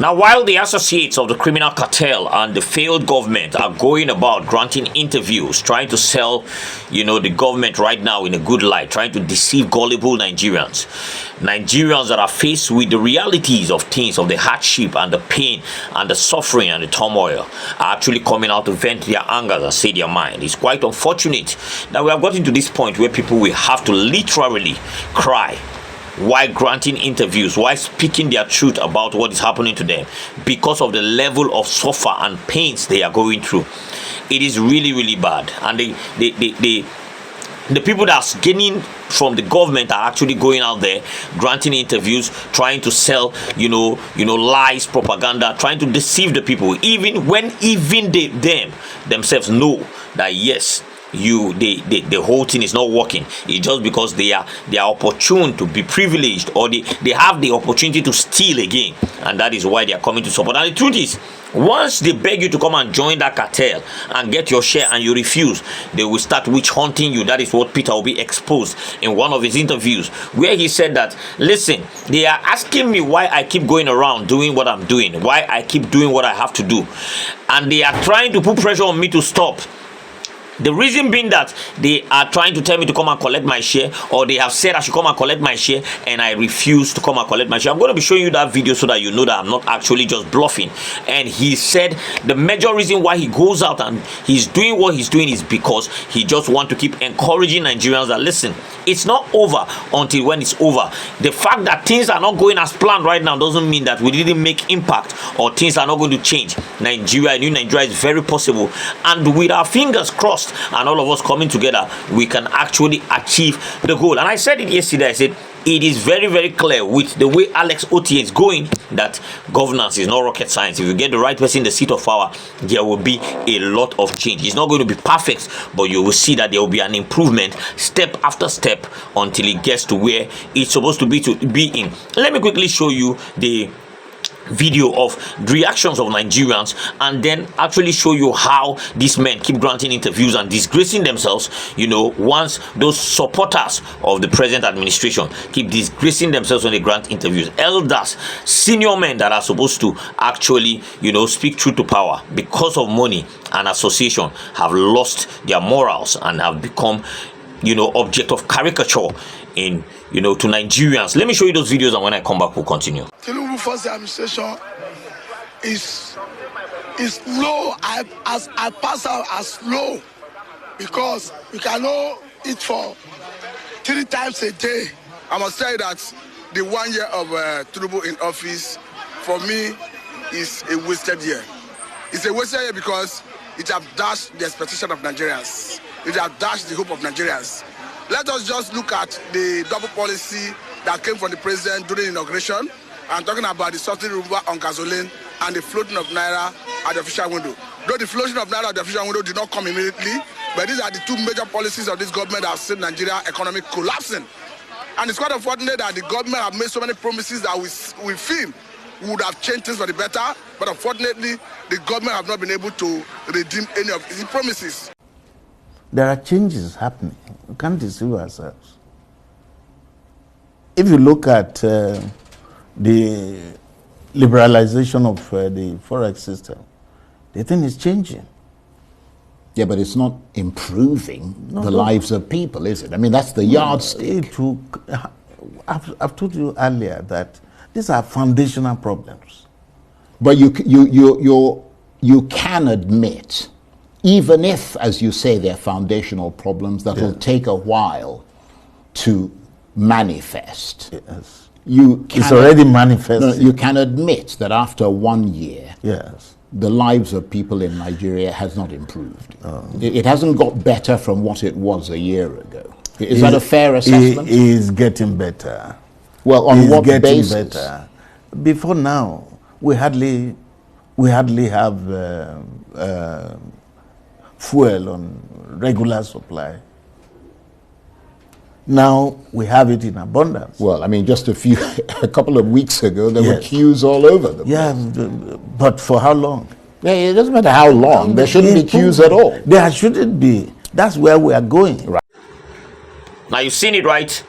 Now, while the associates of the criminal cartel and the failed government are going about granting interviews, trying to sell, the government right now in a good light, trying to deceive gullible Nigerians that are faced with the realities of things, of the hardship and the pain and the suffering and the turmoil, are actually coming out to vent their anger and say their mind. It's quite unfortunate that we have gotten to this point where people will have to literally cry while granting interviews, while speaking their truth about what is happening to them, because of the level of suffer and pains they are going through. It is really, really bad. And the people that's gaining from the government are actually going out there granting interviews, trying to sell lies, propaganda, trying to deceive the people, even when they themselves know that yes, the whole thing is not working. It's just because they are opportune to be privileged, or they have the opportunity to steal again, and that is why they are coming to support. And the truth is, once they beg you to come and join that cartel and get your share and you refuse, they will start witch hunting you. That is what Peter Obi exposed in one of his interviews, where he said that, listen, they are asking me why I keep going around doing what I'm doing, why I keep doing what I have to do, and they are trying to put pressure on me to stop. The reason being that they are trying to tell me to come and collect my share, or they have said I should come and collect my share, and I refuse to come and collect my share. I'm going to be showing you that video so that you know that I'm not actually just bluffing. And he said the major reason why he goes out and he's doing what he's doing is because he just wants to keep encouraging Nigerians that, listen, it's not over until when it's over. The fact that things are not going as planned right now doesn't mean that we didn't make impact or things are not going to change. Nigeria is very possible, and with our fingers crossed and all of us coming together, we can actually achieve the goal. And I said it yesterday, I said it is very, very clear with the way Alex Otie is going that governance is not rocket science. If you get the right person in the seat of power, there will be a lot of change. It's not going to be perfect, but you will see that there will be an improvement step after step until it gets to where it's supposed to be in. Let me quickly show you the video of the reactions of Nigerians, and then actually show you how these men keep granting interviews and disgracing themselves, once those supporters of the present administration keep disgracing themselves when they grant interviews. Elders, senior men that are supposed to actually, speak truth to power, because of money and association, have lost their morals and have become, object of caricature in to Nigerians. Let me show you those videos, and when I come back, we'll continue. Tinubu first administration is low. I pass out as low because you cannot eat for 3 times a day. I must tell you that the 1 year of Tinubu in office, for me, is a wasted year. It's a wasted year because it has dashed the expectation of Nigerians. It has dashed the hope of Nigerians. Let us just look at the double policy that came from the president during inauguration. I'm talking about the subsidy removal on gasoline and the floating of naira at the official window. Though the floating of naira at the official window did not come immediately, but these are the 2 major policies of this government that have seen Nigeria economy collapsing. And it's quite unfortunate that the government have made so many promises that we feel would have changed things for the better, but unfortunately, the government have not been able to redeem any of its promises. There are changes happening. We can't deceive ourselves. If you look at the liberalization of the forex system, the thing is changing. Yeah, but it's not improving the lives of people, is it? I mean, that's the yardstick. I've told you earlier that these are foundational problems. But you can admit, even if, as you say, they're foundational problems that will take a while to manifest. Yes. It's already manifested. You can admit that after 1 year, yes, the lives of people in Nigeria has not improved. It hasn't got better from what it was a year ago. Is that a fair assessment? It is getting better. Well, on what basis? Better. Before now, we hardly have fuel on regular supply. Now we have it in abundance. Well, I mean, just a couple of weeks ago, there were queues all over the place. Yeah, but for how long? Yeah, it doesn't matter how long. There shouldn't be queues at all. There shouldn't be. That's where we are going. Right. Now you've seen it, right?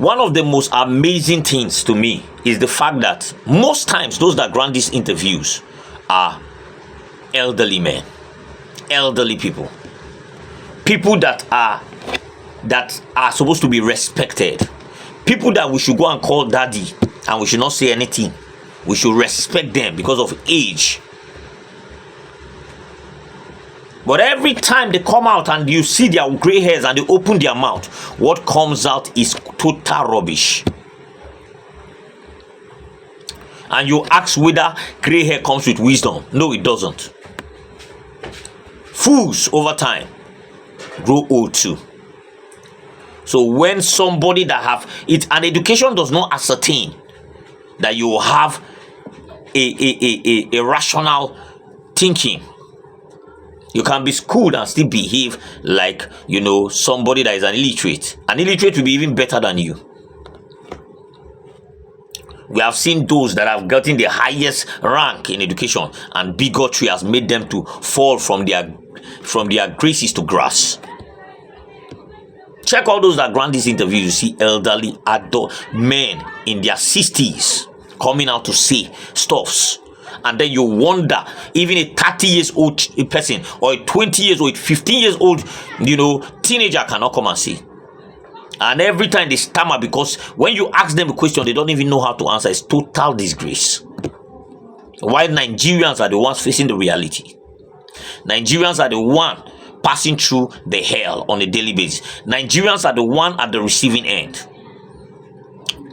One of the most amazing things to me is the fact that most times those that grant these interviews are elderly men, elderly people, people that are supposed to be respected, people that we should go and call daddy and we should not say anything. We should respect them because of age. But every time they come out and you see their gray hairs and they open their mouth, what comes out is total rubbish. And you ask whether gray hair comes with wisdom. No, it doesn't. Fools over time grow old too. So when somebody that have it, and education does not ascertain that you have a rational thinking. You can be schooled and still behave like, somebody that is an illiterate. An illiterate will be even better than you. We have seen those that have gotten the highest rank in education, and bigotry has made them to fall from their graces to grass. Check all those that grant these interviews. You see elderly adult men in their 60s coming out to say stuffs. And then you wonder, even a 30 years old person or a 20 years old, 15 years old, teenager cannot come and see. And every time they stammer because when you ask them a question, they don't even know how to answer. It's total disgrace. While Nigerians are the ones facing the reality. Nigerians are the one passing through the hell on a daily basis. Nigerians are the one at the receiving end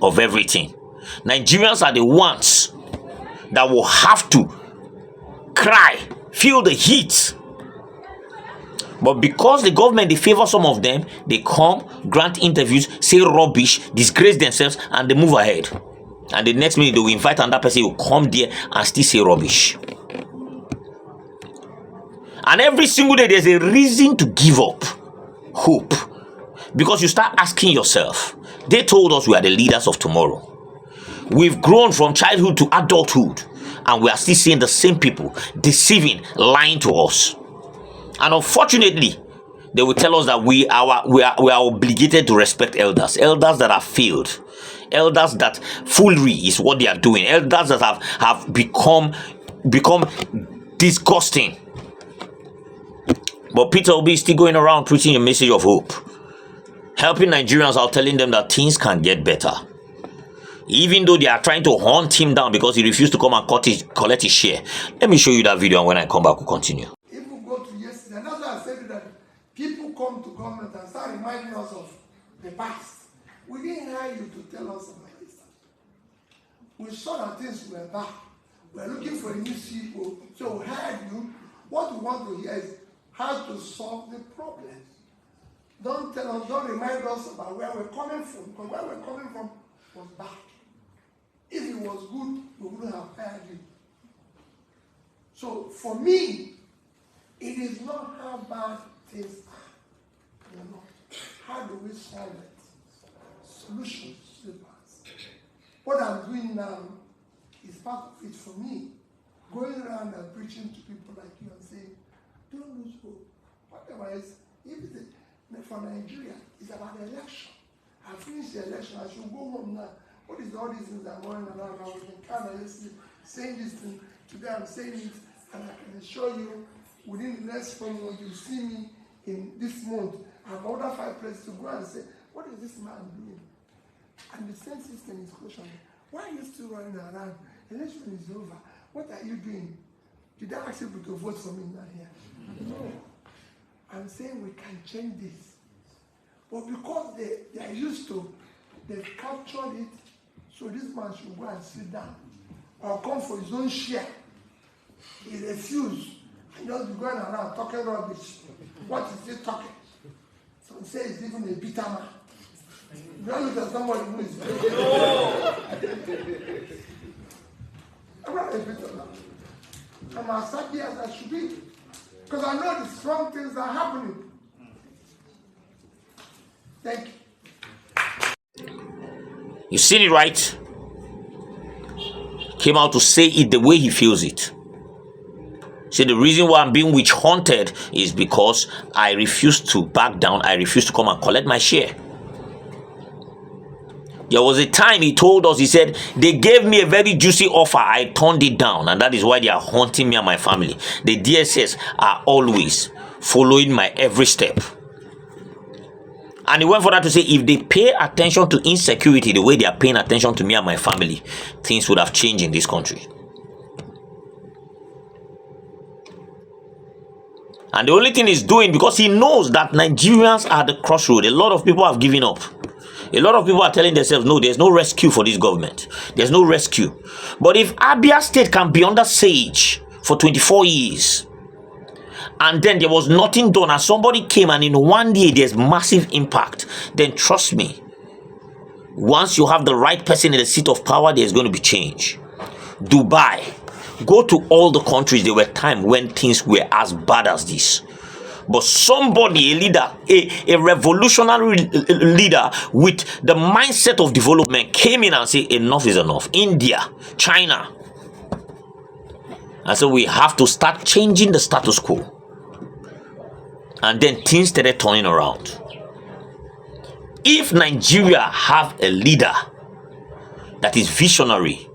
of everything. Nigerians are the ones that will have to cry, feel the heat. But because the government, they favor some of them, they come, grant interviews, say rubbish, disgrace themselves, and they move ahead. And the next minute, they will invite another person who will come there and still say rubbish. And every single day, there's a reason to give up hope. Because you start asking yourself, they told us we are the leaders of tomorrow. We've grown from childhood to adulthood, and we are still seeing the same people deceiving, lying to us. And unfortunately, they will tell us that we are obligated to respect elders that have failed, elders that foolery is what they are doing, elders that have become disgusting. But Peter Obi is still going around preaching a message of hope, helping Nigerians out, telling them that things can get better. Even though they are trying to hunt him down because he refused to come and collect his share. Let me show you that video, and when I come back, we'll continue. If we go to yesterday, that's why I said that people come to government and start reminding us of the past. We didn't hire you to tell us about this. We saw that things were bad. We're looking for a new CEO, so we hired you. What we want to hear is how to solve the problem. Don't remind us about where we're coming from, because where we're coming from was bad. If it was good, we wouldn't have hired you. So for me, it is not how bad things are. How do we solve it? Solutions to the past. What I'm doing now is part of it for me. Going around and preaching to people like you and saying, don't lose hope. Otherwise, if it's for Nigeria, it's about the election. I finished the election, I should go home now. What is all these things that are going around now? We can kind of saying this thing, today I'm saying it, and I can assure you, within the next 4 months, you see me in this month. I have other 5 places to go and say, what is this man doing? And the same system is questioning. Why are you still running around? Election is over. What are you doing? Did I ask people to vote for me now here? No. I'm saying we can change this. But because they are used to, they've captured it, so this man should go and sit down or come for his own share. He refused and just be going around talking rubbish. What is he talking? Some say he's even a bitter man. You don't look at somebody who is I'm not a bitter man. I'm as happy as I should be. Because I know the strong things are happening. Thank you. You seen it, right? Came out to say it the way he feels it. See, the reason why I'm being witch hunted is because I refuse to back down. I refuse to come and collect my share. There was a time he told us, he said, they gave me a very juicy offer. I turned it down. And that is why they are haunting me and my family. The DSS are always following my every step. And he went further to say, if they pay attention to insecurity the way they are paying attention to me and my family, things would have changed in this country. And the only thing he's doing, because he knows that Nigerians are at the crossroad. A lot of people have given up. A lot of people are telling themselves, no, there's no rescue for this government. There's no rescue. But if Abia State can be under siege for 24 years, and then there was nothing done, and somebody came and in 1 year there's massive impact, then trust me, once you have the right person in the seat of power, there's going to be change. Dubai, go to all the countries, there were times when things were as bad as this. But somebody, a leader, a revolutionary leader with the mindset of development came in and said, enough is enough. India, China. And so we have to start changing the status quo. And then things started turning around. If Nigeria have a leader that is visionary,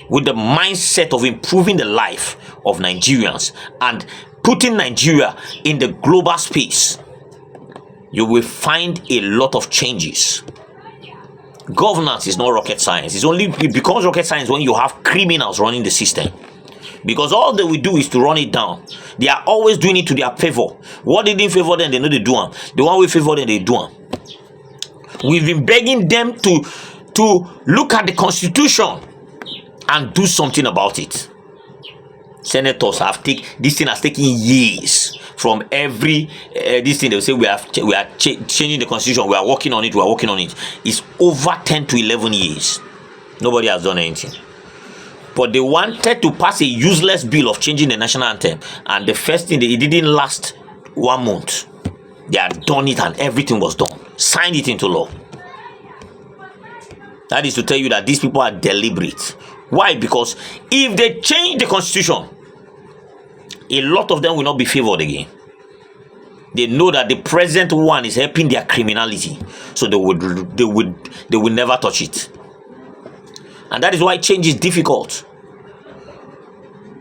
with the mindset of improving the life of Nigerians and putting Nigeria in the global space, you will find a lot of changes. Governance is not rocket science. It becomes rocket science when you have criminals running the system. Because all they will do is to run it down. They are always doing it to their favor. What they didn't favor them, they know they do them. The one we favor them, they do them. We've been begging them to look at the Constitution and do something about it. Senators have this thing has taken years from every this thing. They will say we are changing the Constitution. We are working on it. We are working on it. It's over 10 to 11 years. Nobody has done anything. But they wanted to pass a useless bill of changing the national anthem, and the first thing it didn't last 1 month. They had done it, and everything was done. Signed it into law. That is to tell you that these people are deliberate. Why? Because if they change the Constitution, a lot of them will not be favored again. They know that the present one is helping their criminality, so they will never touch it. And that is why change is difficult.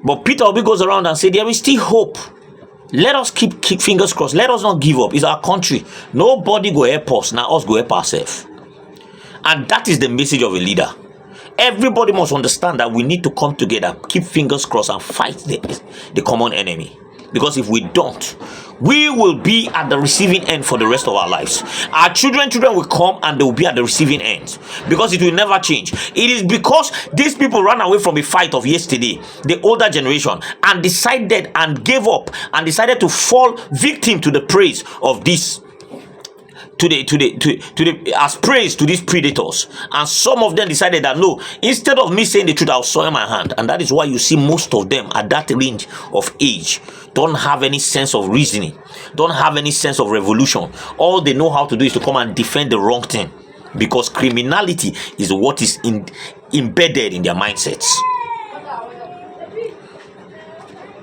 But Peter Obi goes around and says there is still hope. Let us keep fingers crossed. Let us not give up. It's our country. Nobody go help us. Now us go help ourselves. And that is the message of a leader. Everybody must understand that we need to come together, keep fingers crossed, and fight the common enemy. Because if we don't, we will be at the receiving end for the rest of our lives. Our children will come and they will be at the receiving end. Because it will never change. It is because these people ran away from a fight of yesterday, the older generation, and decided and gave up and decided to fall victim to the praise of this. As praise to these predators. And some of them decided that no, instead of me saying the truth, I'll soil my hand. And that is why you see most of them at that range of age don't have any sense of reasoning, don't have any sense of revolution. All they know how to do is to come and defend the wrong thing, because criminality is what is embedded in their mindsets.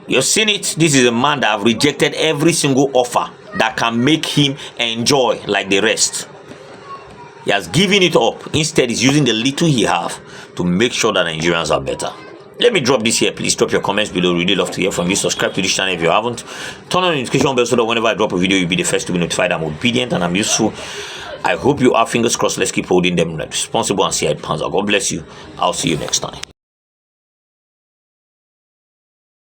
You've seen it. This is a man that have rejected every single offer that can make him enjoy like the rest. He has given it up. Instead, he's using the little he have to make sure that Nigerians are better. Let me drop this here. Please drop your comments below. We'd really love to hear from you. Subscribe to this channel if you haven't. Turn on the notification bell so that whenever I drop a video, you'll be the first to be notified. I'm obedient and I'm useful. I hope you are. Fingers crossed. Let's keep holding them responsible and see how it pans out. God bless you. I'll see you next time.